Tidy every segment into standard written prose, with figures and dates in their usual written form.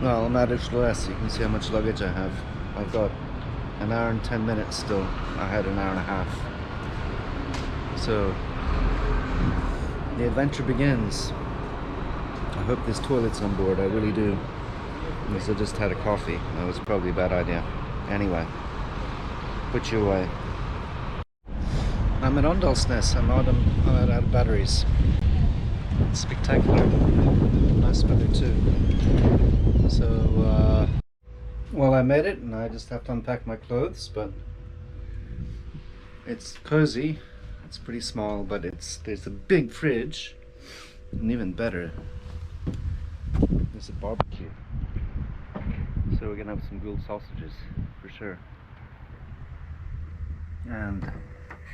Well, I'm at Åndalsnes. You can see how much luggage I have. I've got an hour and 10 minutes still. I had an hour and a half. So the adventure begins. I hope there's toilets on board. I really do. Because I just had a coffee. That was probably a bad idea. Anyway, put you away. I'm at Åndalsnes. I'm out of batteries. It's spectacular. Nice weather too. So, well, I made it, and I just have to unpack my clothes, but it's cozy. It's pretty small, but there's a big fridge, and even better, there's a barbecue. So we're gonna have some grilled sausages for sure. And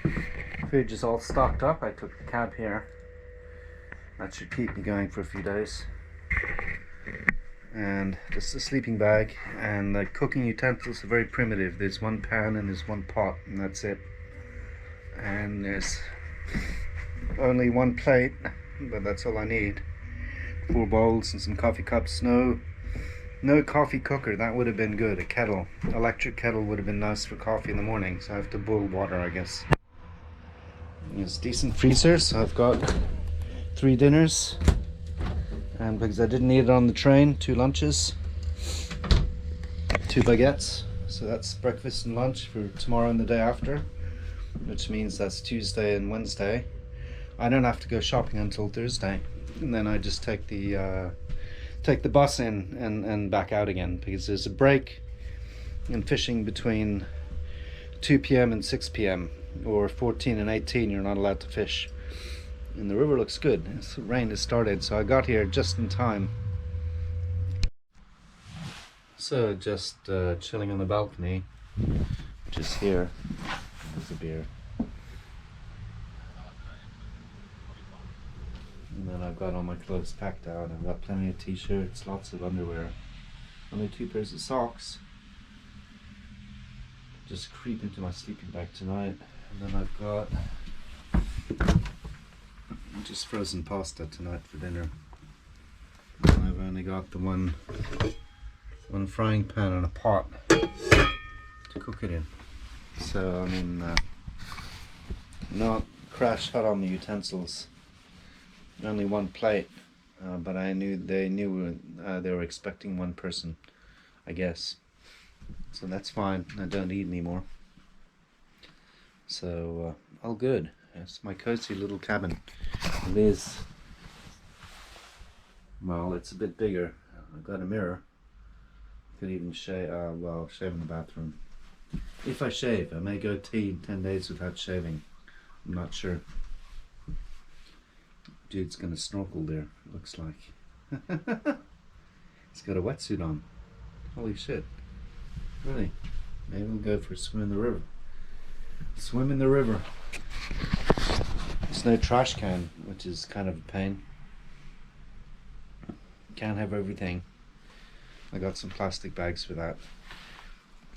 the fridge is all stocked up. I took the cab here. That should keep me going for a few days. And just a sleeping bag, and the cooking utensils are very primitive. There's one pan and there's one pot, and that's it. And there's only one plate, but that's all I need. 4 bowls and some coffee cups. No coffee cooker. That would have been good. A kettle, electric kettle, would have been nice for coffee in the morning. So I have to boil water, I guess. It's decent freezer, so I've got 3 dinners. And because I didn't eat it on the train, 2 lunches, 2 baguettes. So that's breakfast and lunch for tomorrow and the day after, which means that's Tuesday and Wednesday. I don't have to go shopping until Thursday, and then I just take the bus in and back out again, because there's a break in fishing between 2 p.m. and 6 p.m. or 14 and 18. You're not allowed to fish. And the river looks good. The rain has started, so I got here just in time. So just chilling on the balcony, which is here. There's a beer. And then I've got all my clothes packed out. I've got plenty of t-shirts, lots of underwear, only 2 pairs of socks. Just creep into my sleeping bag tonight. And then I've got just frozen pasta tonight for dinner. And I've only got the one frying pan and a pot to cook it in. So I mean, not crash hot on the utensils. Only 1 plate, but they knew they were expecting 1 person, I guess. So that's fine. I don't eat anymore. So all good. It's my cozy little cabin. It is, well, it's a bit bigger. I've got a mirror. Could even shave, shave in the bathroom. If I shave, I may go 10 days without shaving. I'm not sure. Dude's gonna snorkel there, looks like. He's got a wetsuit on. Holy shit. Really? Maybe we'll go for a swim in the river. Swim in the river. There's no trash can, which is kind of a pain. Can't have everything. I got some plastic bags for that.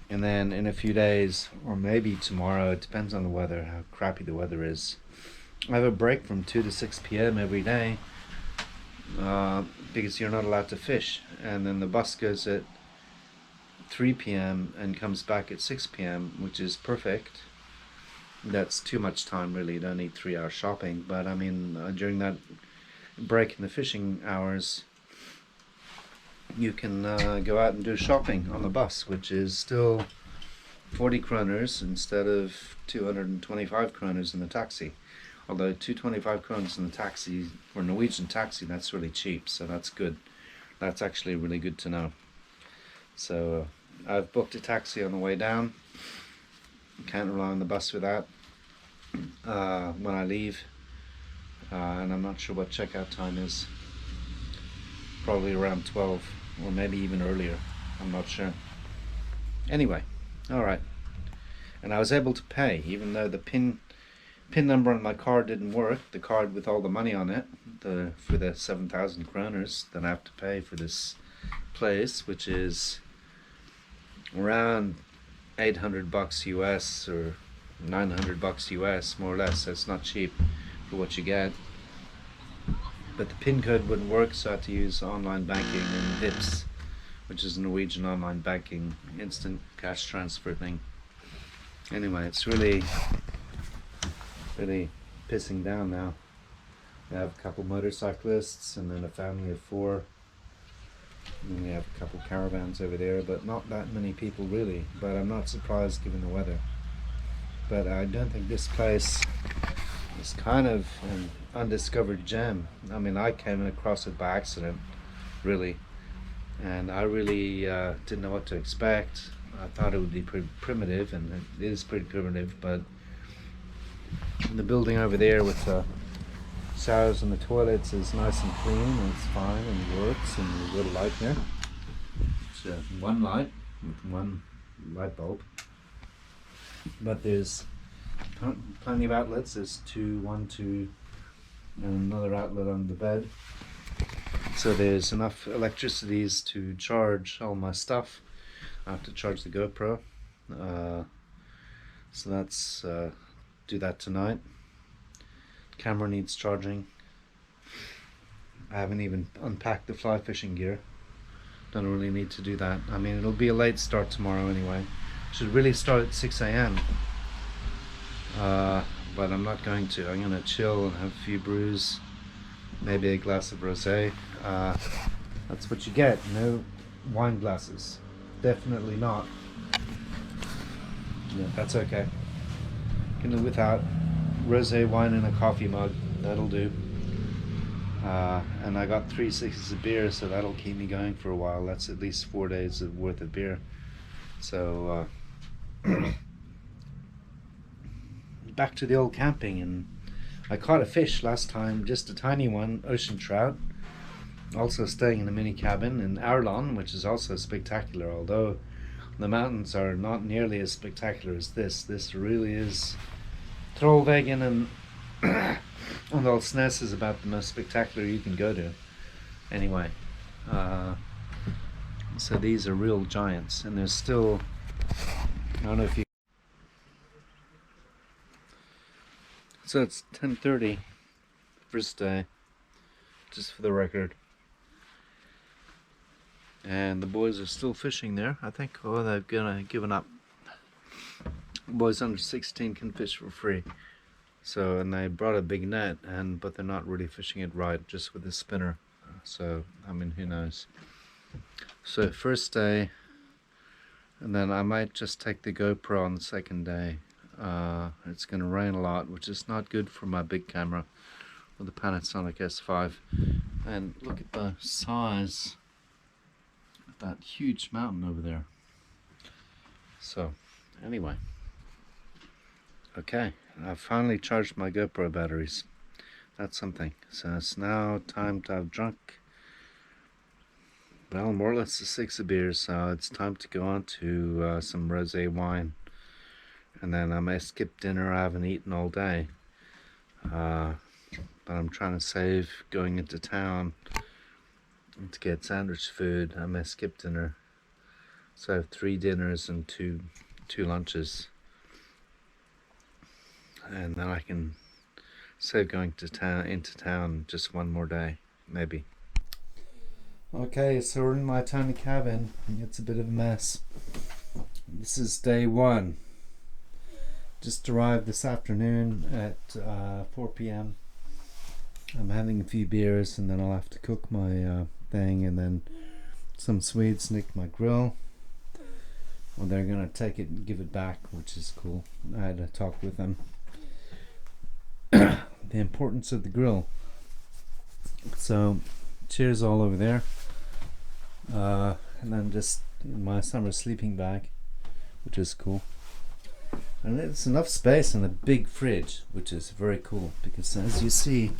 And then in a few days, or maybe tomorrow, it depends on the weather, how crappy the weather is, I have a break from 2 to 6 p.m. every day, because you're not allowed to fish. And then the bus goes at 3 p.m. and comes back at 6 p.m., which is perfect. That's too much time, really. You don't need 3 hours shopping, but I mean, during that break in the fishing hours, you can go out and do shopping on the bus, which is still 40 kroners instead of 225 kroners in the taxi. Although 225 kroners in the taxi, for Norwegian taxi, that's really cheap, so that's good. That's actually really good to know. So I've booked a taxi on the way down. Can't rely on the bus for that when I leave, and I'm not sure what checkout time is. Probably around 12, or maybe even earlier. I'm not sure. Anyway, all right. And I was able to pay, even though the PIN number on my card didn't work. The card with all the money on it, for the 7,000 kroners that I have to pay for this place, which is around $800 US or $900 US, more or less. That's not cheap for what you get. But the PIN code wouldn't work, so I had to use online banking and Vips, which is a Norwegian online banking instant cash transfer thing. Anyway, it's really pissing down now. We have a couple motorcyclists and then a family of 4. And we have a couple caravans over there, but not that many people really. But I'm not surprised given the weather. But I don't think this place is kind of an undiscovered gem. I mean, I came across it by accident, really. And I really didn't know what to expect. I thought it would be pretty primitive, and it is pretty primitive, but the building over there with the showers and the toilets is nice and clean, and it's fine and works, and we've got a light there. It's one light with one light bulb, but there's plenty of outlets. There's 2, 1, 2, and another outlet on the bed, so there's enough electricities to charge all my stuff. I have to charge the GoPro, so that's do that tonight. Camera needs charging. I haven't even unpacked the fly fishing gear. Don't really need to do that. I mean, it'll be a late start tomorrow anyway. Should really start at 6 a.m. But I'm not going to. I'm gonna chill and have a few brews, maybe a glass of rosé. That's what you get. No wine glasses. Definitely not. Yeah, that's okay. Can live without. Rosé wine in a coffee mug, that'll do. And I got 3 sixes of beer, so that'll keep me going for a while. That's at least 4 days worth of beer. So back to the old camping, and I caught a fish last time, just a tiny one, ocean trout. Also staying in a mini cabin in Aurland, which is also spectacular, although the mountains are not nearly as spectacular as this. This really is. Trollveggen and Åndalsnes is about the most spectacular you can go to. Anyway, so these are real giants, and there's still, I don't know if you. So it's 10:30, first day, just for the record. And the boys are still fishing there. I think, oh, they've given up. Boys under 16 can fish for free. So, and they brought a big net, but they're not really fishing it right, just with a spinner. So, I mean, who knows. So, first day, and then I might just take the GoPro on the second day. It's going to rain a lot, which is not good for my big camera with the Panasonic S5. And look at the size of that huge mountain over there. So, anyway. Okay, I've finally charged my GoPro batteries. That's something. So it's now time to have drunk, well, more or less 6 of beers. So it's time to go on to some rosé wine. And then I may skip dinner. I haven't eaten all day. But I'm trying to save going into town to get sandwich food. I may skip dinner. So I have 3 dinners and two lunches. And then I can save going into town just one more day, maybe. Okay, so we're in my tiny cabin. It's a bit of a mess. This is day 1. Just arrived this afternoon at 4 p.m. I'm having a few beers, and then I'll have to cook my thing, and then some Swedes nicked my grill. Well, they're gonna take it and give it back, which is cool. I had a talk with them. The importance of the grill. So cheers all over there, and then just my summer sleeping bag, which is cool, and it's enough space in a big fridge, which is very cool, because as you see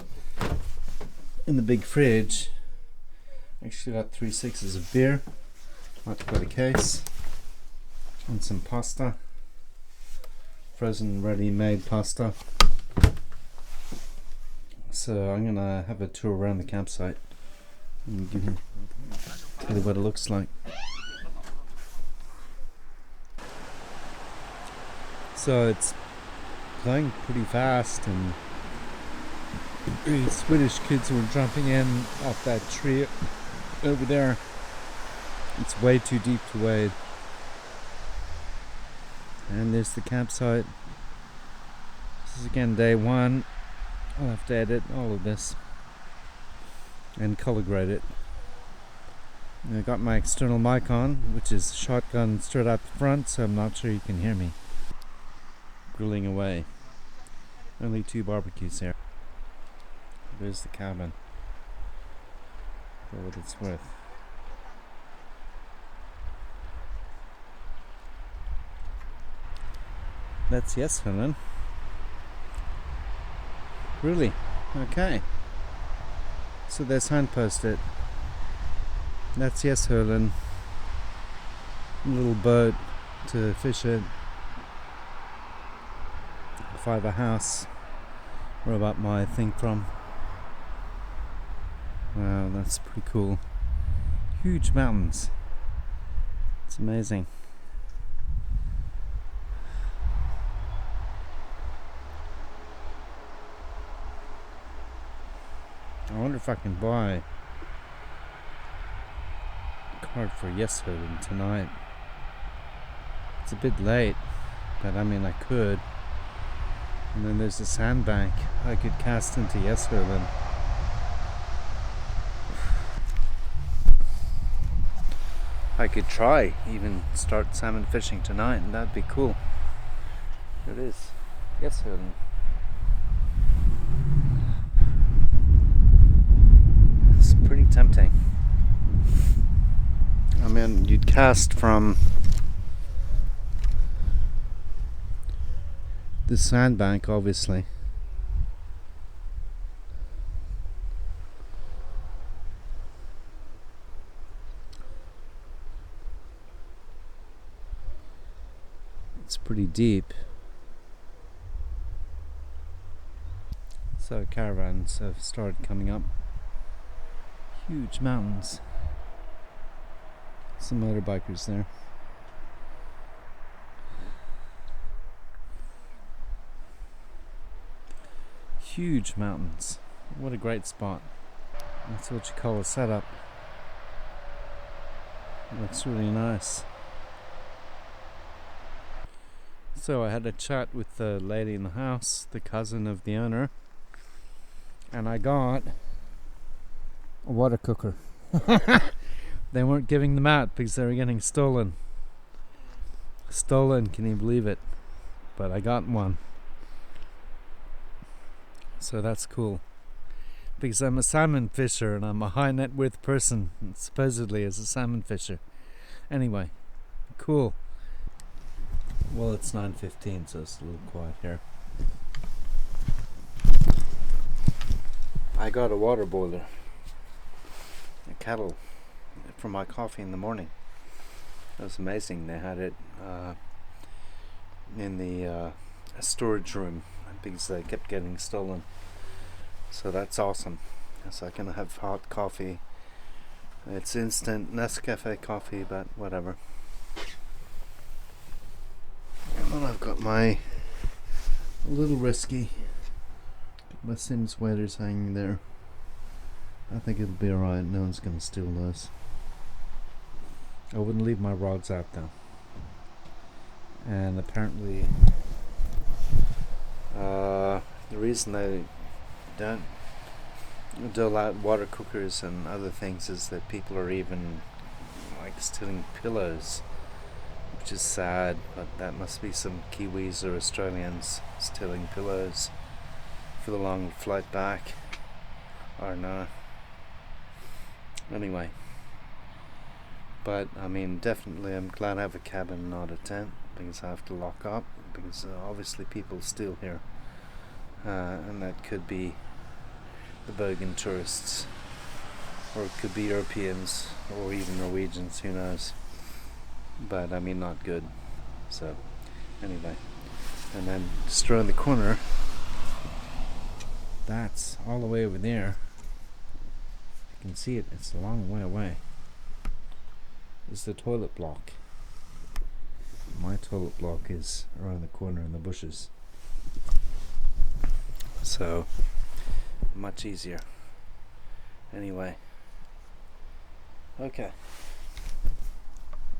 in the big fridge, I actually got 3 sixes of beer, not quite a case, and some pasta, frozen ready-made pasta. So I'm gonna have a tour around the campsite and tell you what it looks like. So it's playing pretty fast, and the Swedish kids were jumping in off that tree over there. It's way too deep to wade. And there's the campsite. This is again day 1. I'll have to edit all of this and color grade it. I got my external mic on, which is shotgun straight out the front, so I'm not sure you can hear me. Grilling away. Only 2 barbecues here. There's the cabin. For what it's worth. That's yes, Helen. Really? Okay. So they signposted. That's yes, Helen. Little boat to fish it. If I have a house, where about my thing from? Wow, that's pretty cool. Huge mountains. It's amazing. I wonder if I can buy a card for Yes Helen tonight. It's a bit late, but I mean I could. And then there's a sandbank I could cast into Yes Helen. I could try even start salmon fishing tonight, and that'd be cool. There it is. Yes Helen. It's pretty tempting. I mean, you'd cast from the sandbank, obviously. It's pretty deep. So caravans have started coming up. Huge mountains. Some motorbikers there. Huge mountains. What a great spot. That's what you call a setup. It looks really nice. So I had a chat with the lady in the house, the cousin of the owner, and I got a water cooker. They weren't giving them out because they were getting stolen. Stolen, can you believe it? But I got one. So that's cool. Because I'm a salmon fisher and I'm a high net worth person, supposedly as a salmon fisher. Anyway, cool. Well, it's 9:15, so it's a little quiet here. I got a water boiler, a kettle, for my coffee in the morning. It was amazing. They had it in the storage room because they kept getting stolen. So that's awesome. So I can have hot coffee. It's instant Nescafe coffee, but whatever. And then I've got my a little risky. My Sims waders hanging there. I think it'll be alright. No one's gonna steal those. I wouldn't leave my rods out though. And apparently the reason they don't dole out water cookers and other things is that people are even like stealing pillows, which is sad, but that must be some Kiwis or Australians stealing pillows for the long flight back, or no. Anyway, but I mean, definitely I'm glad I have a cabin, not a tent, because I have to lock up, because obviously people steal here, and that could be the bogan tourists, or it could be Europeans, or even Norwegians, who knows. But I mean, not good. So anyway, and then just around the corner, that's all the way over there. You can see it, it's a long way away. It's the toilet block. My toilet block is around the corner in the bushes. So much easier. Anyway. Okay.